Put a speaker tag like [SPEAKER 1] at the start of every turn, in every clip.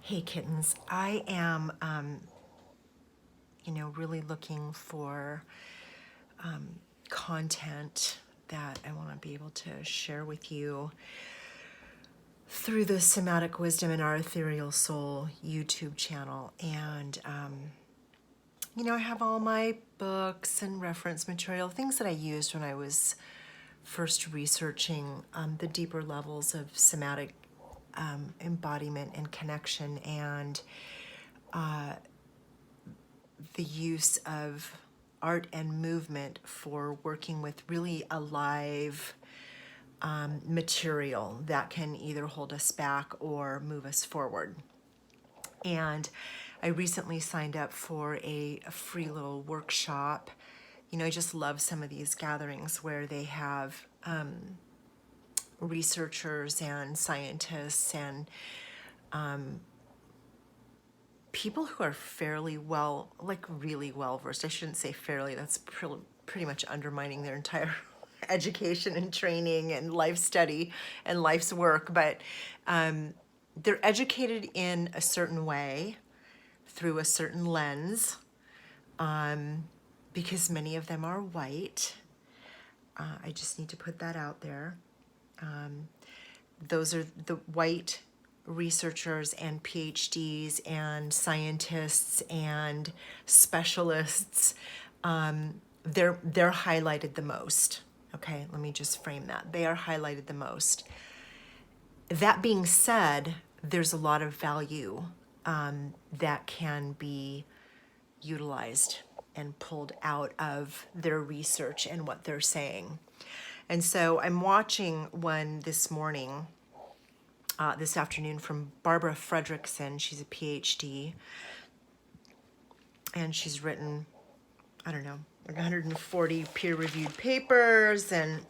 [SPEAKER 1] Hey kittens, I am, really looking for content that I want to be able to share with you through the Somatic Wisdom and Our Ethereal Soul YouTube channel. And, I have all my books and reference material, things that I used when I was first researching the deeper levels of somatic embodiment and connection, and the use of art and movement for working with really alive material that can either hold us back or move us forward. And I recently signed up for a free little workshop. I just love some of these gatherings where they have researchers and scientists and people who are fairly well, like really well versed. I shouldn't say fairly, that's pretty much undermining their entire education and training and life study and life's work. But they're educated in a certain way through a certain lens, because many of them are white. I just need to put that out there. Those are the white researchers and PhDs and scientists and specialists. They're highlighted the most. Okay, let me just frame that. They are highlighted the most. That being said, there's a lot of value that can be utilized and pulled out of their research and what they're saying. And so I'm watching one this morning, this afternoon, from Barbara Fredrickson. She's a PhD, and she's written, I don't know, like 140 peer-reviewed papers and,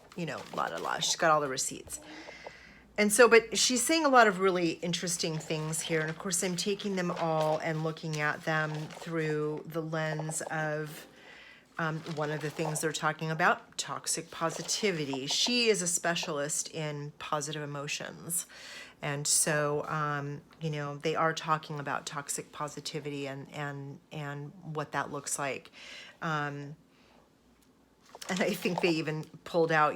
[SPEAKER 1] la. She's got all the receipts. And so, but she's saying a lot of really interesting things here. And of course, I'm taking them all and looking at them through the lens of one of the things they're talking about, toxic positivity. She is a specialist in positive emotions. And so, they are talking about toxic positivity and what that looks like. And I think they even pulled out,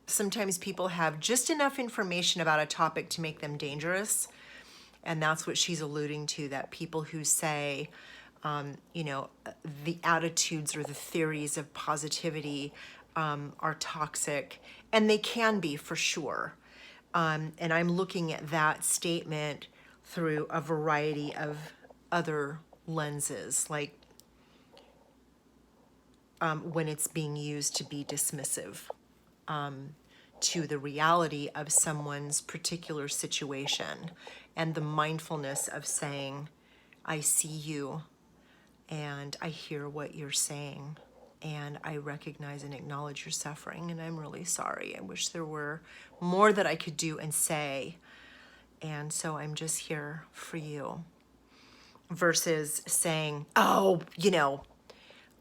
[SPEAKER 1] sometimes people have just enough information about a topic to make them dangerous. And that's what she's alluding to, that people who say, the attitudes or the theories of positivity are toxic, and they can be for sure. And I'm looking at that statement through a variety of other lenses, like when it's being used to be dismissive to the reality of someone's particular situation, and the mindfulness of saying, I see you, and I hear what you're saying, and I recognize and acknowledge your suffering, and I'm really sorry. I wish there were more that I could do and say, and so I'm just here for you. Versus saying, they're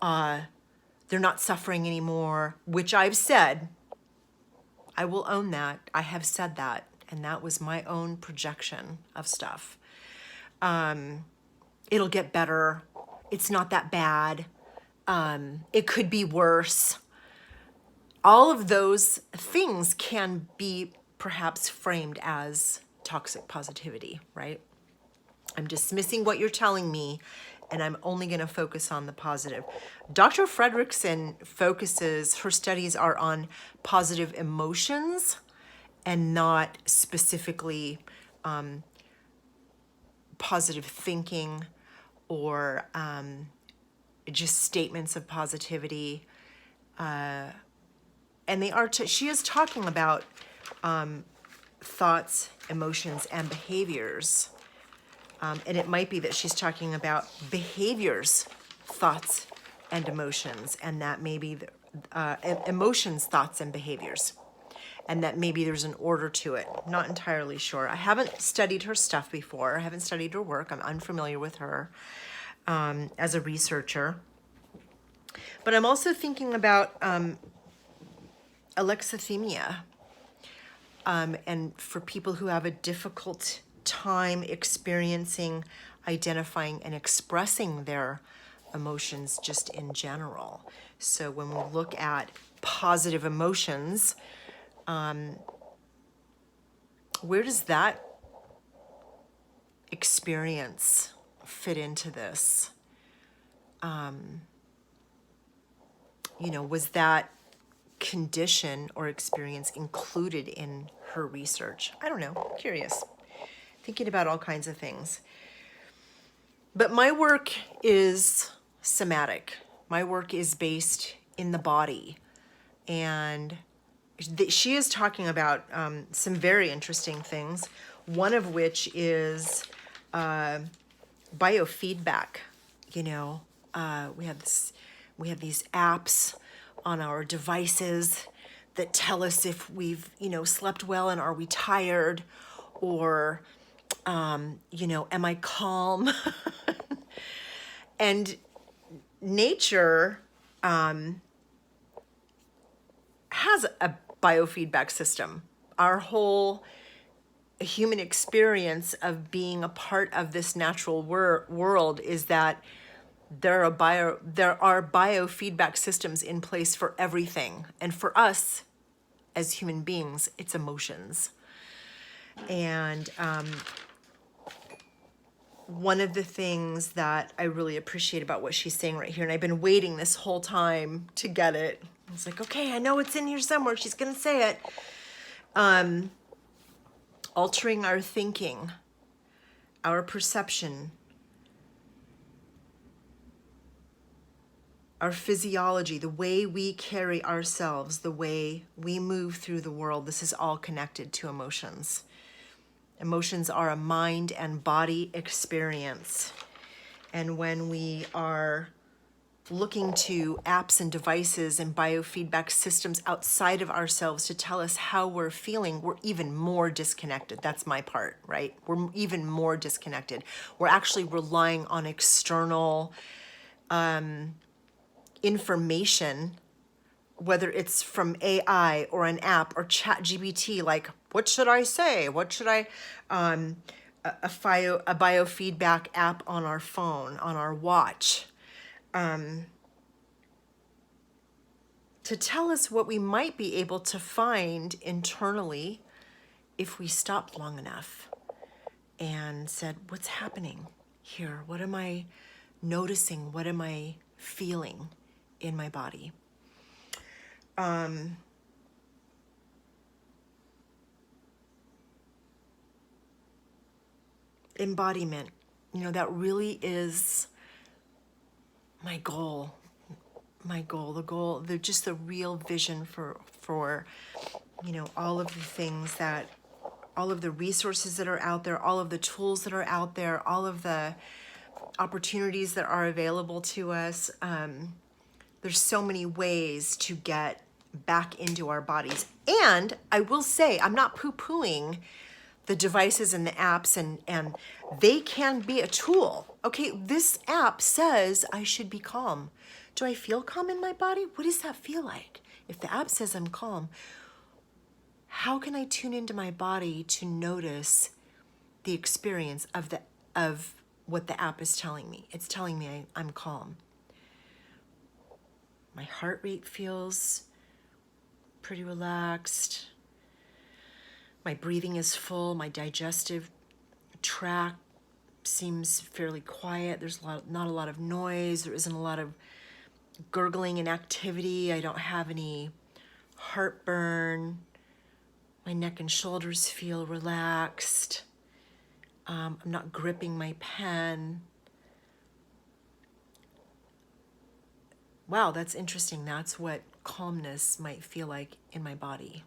[SPEAKER 1] not suffering anymore, which I've said. I will own that. I have said that, and that was my own projection of stuff. It'll get better. It's not that bad. It could be worse. All of those things can be perhaps framed as toxic positivity, right? I'm dismissing what you're telling me, and I'm only going to focus on the positive. Dr. Fredrickson her studies are on positive emotions and not specifically positive thinking or just statements of positivity. And she is talking about thoughts, emotions, and behaviors. And it might be that she's talking about behaviors, thoughts, and emotions, and that maybe emotions, thoughts, and behaviors, and that maybe there's an order to it. Not entirely sure. I haven't studied her stuff before. I haven't studied her work. I'm unfamiliar with her as a researcher. But I'm also thinking about alexithymia. And for people who have a difficult time experiencing, identifying, and expressing their emotions just in general. So when we look at positive emotions, where does that experience fit into this? Was that condition or experience included in her research? I don't know, curious, thinking about all kinds of things. But my work is somatic. My work is based in the body. And she is talking about some very interesting things, one of which is biofeedback. We have these apps on our devices that tell us if we've slept well and are we tired, or am I calm? And nature has a biofeedback system. Our whole human experience of being a part of this natural world is that there are biofeedback systems in place for everything. And for us as human beings, it's emotions. And one of the things that I really appreciate about what she's saying right here, and I've been waiting this whole time to get it. I was like, okay, I know it's in here somewhere. She's going to say it. Altering our thinking, our perception, our physiology, the way we carry ourselves, the way we move through the world, this is all connected to emotions. Emotions are a mind and body experience. And when we are looking to apps and devices and biofeedback systems outside of ourselves to tell us how we're feeling, we're even more disconnected. That's my part, right? We're even more disconnected. We're actually relying on external information, whether it's from AI or an app or ChatGPT, like, what should I say? What should I, a biofeedback app on our phone, on our watch, to tell us what we might be able to find internally if we stopped long enough and said, what's happening here? What am I noticing? What am I feeling in my body? Embodiment, that really is my goal. Just the real vision for all of the things that, all of the resources that are out there, all of the tools that are out there, all of the opportunities that are available to us. There's so many ways to get back into our bodies. And I will say, I'm not poo-pooing the devices and the apps, and they can be a tool. Okay, this app says I should be calm. Do I feel calm in my body? What does that feel like? If the app says I'm calm, how can I tune into my body to notice the experience of what the app is telling me? It's telling me I'm calm. My heart rate feels pretty relaxed. My breathing is full. My digestive tract seems fairly quiet. There's not a lot of noise. There isn't a lot of gurgling and activity. I don't have any heartburn. My neck and shoulders feel relaxed. I'm not gripping my pen. Wow, that's interesting. That's what calmness might feel like in my body.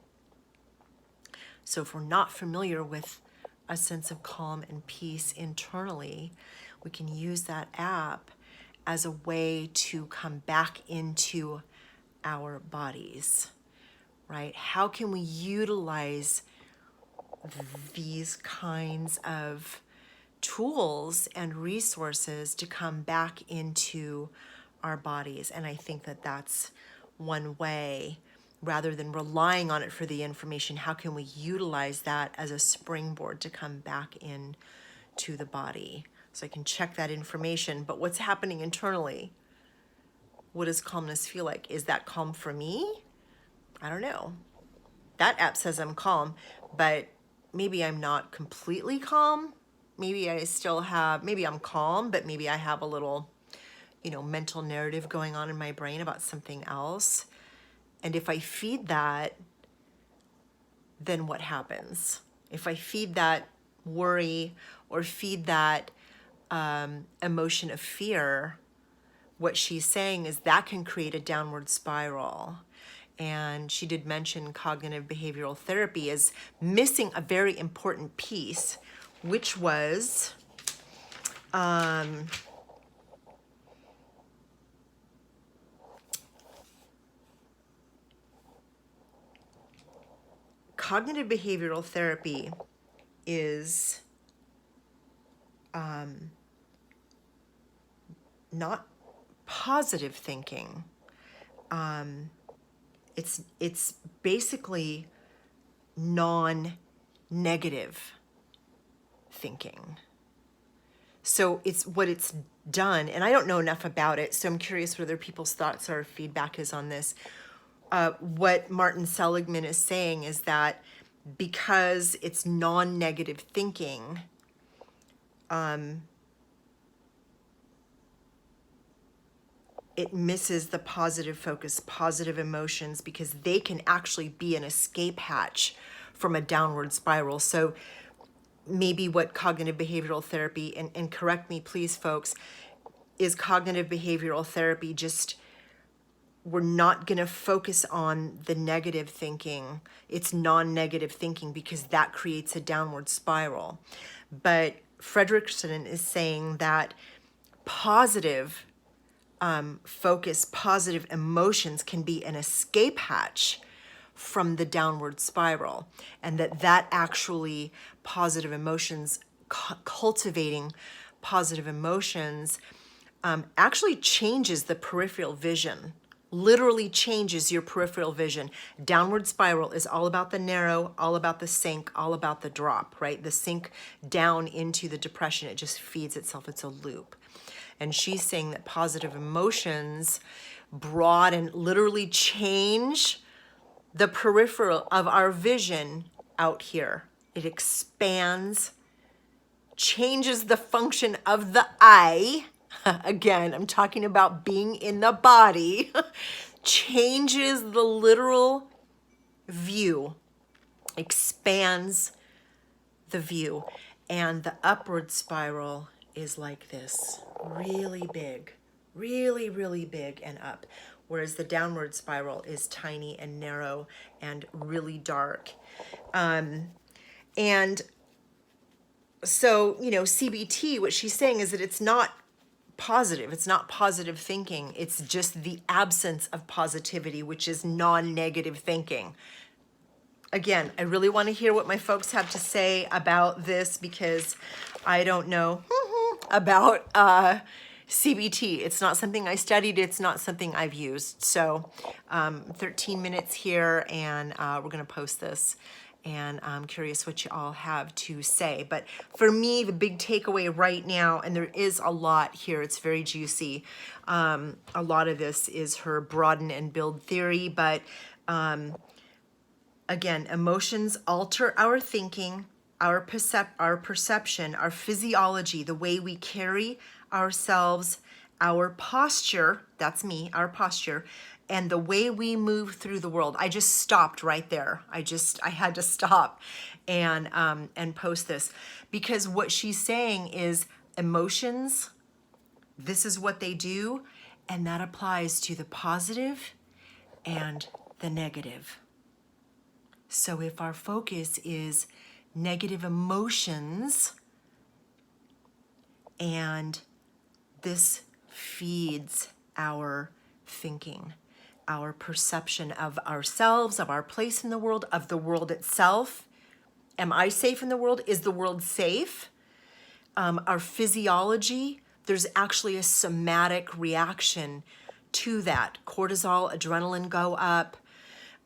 [SPEAKER 1] So if we're not familiar with a sense of calm and peace internally, we can use that app as a way to come back into our bodies, right? How can we utilize these kinds of tools and resources to come back into our bodies? And I think that that's one way rather than relying on it for the information, how can we utilize that as a springboard to come back in to the body? So I can check that information, but what's happening internally? What does calmness feel like? Is that calm for me? I don't know. That app says I'm calm, but maybe I'm not completely calm. Maybe I still have, maybe I'm calm, but maybe I have a little, mental narrative going on in my brain about something else. And if I feed that, then what happens? If I feed that worry or feed that emotion of fear, what she's saying is that can create a downward spiral. And she did mention cognitive behavioral therapy as missing a very important piece, which was cognitive behavioral therapy is not positive thinking. It's basically non-negative thinking. So it's what it's done, and I don't know enough about it, so I'm curious what other people's thoughts or feedback is on this. What Martin Seligman is saying is that because it's non-negative thinking, it misses the positive focus, positive emotions, because they can actually be an escape hatch from a downward spiral. So maybe what cognitive behavioral therapy, and correct me please folks, is cognitive behavioral therapy just, we're not going to focus on the negative thinking. It's non-negative thinking because that creates a downward spiral. But Fredrickson is saying that positive focus, positive emotions can be an escape hatch from the downward spiral, and that actually positive emotions, cultivating positive emotions actually changes the peripheral vision, literally changes your peripheral vision. Downward spiral is all about the narrow, all about the sink, all about the drop, right? The sink down into the depression, it just feeds itself, it's a loop. And she's saying that positive emotions broaden, literally change the peripheral of our vision out here. It expands, changes the function of the eye. Again, I'm talking about being in the body. Changes the literal view, expands the view. And the upward spiral is like this, really big, really, really big and up. Whereas the downward spiral is tiny and narrow and really dark. And so, CBT, what she's saying is that it's not positive. It's not positive thinking. It's just the absence of positivity, which is non-negative thinking. Again, I really want to hear what my folks have to say about this because I don't know about CBT. It's not something I studied. It's not something I've used. So 13 minutes here, and we're going to post this. And I'm curious what you all have to say. But for me, the big takeaway right now, and there is a lot here, it's very juicy. A lot of this is her broaden and build theory. But again, emotions alter our thinking, our perception, our physiology, the way we carry ourselves, our posture, that's me, our posture, and the way we move through the world. I just stopped right there. I had to stop and post this because what she's saying is emotions, this is what they do, and that applies to the positive and the negative. So if our focus is negative emotions, and this feeds our thinking, our perception of ourselves, of our place in the world, of the world itself. Am I safe in the world? Is the world safe? Our physiology, there's actually a somatic reaction to that. Cortisol, adrenaline go up.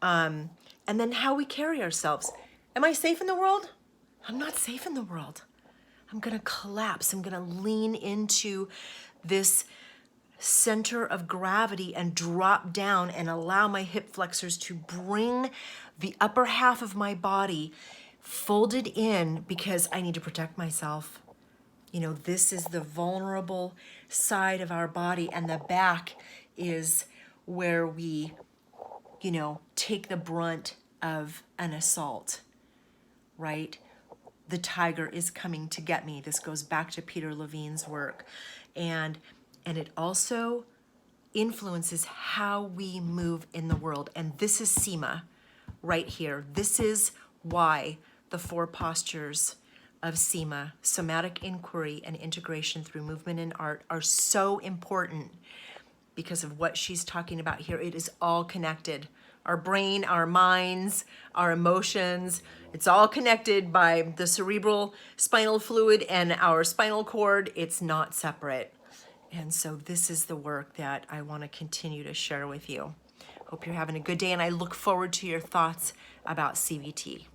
[SPEAKER 1] And then how we carry ourselves. Am I safe in the world? I'm not safe in the world. I'm gonna collapse. I'm gonna lean into this center of gravity and drop down and allow my hip flexors to bring the upper half of my body folded in because I need to protect myself. You know, this is the vulnerable side of our body, and the back is where we, you know, take the brunt of an assault, right? The tiger is coming to get me. This goes back to Peter Levine's work. And it also influences how we move in the world. And this is SiMA right here. This is why the 4 postures of SiMA, somatic inquiry and integration through movement and art, are so important because of what she's talking about here. It is all connected. Our brain, our minds, our emotions, it's all connected by the cerebral spinal fluid and our spinal cord. It's not separate. And so this is the work that I want to continue to share with you. Hope you're having a good day, and I look forward to your thoughts about CVT.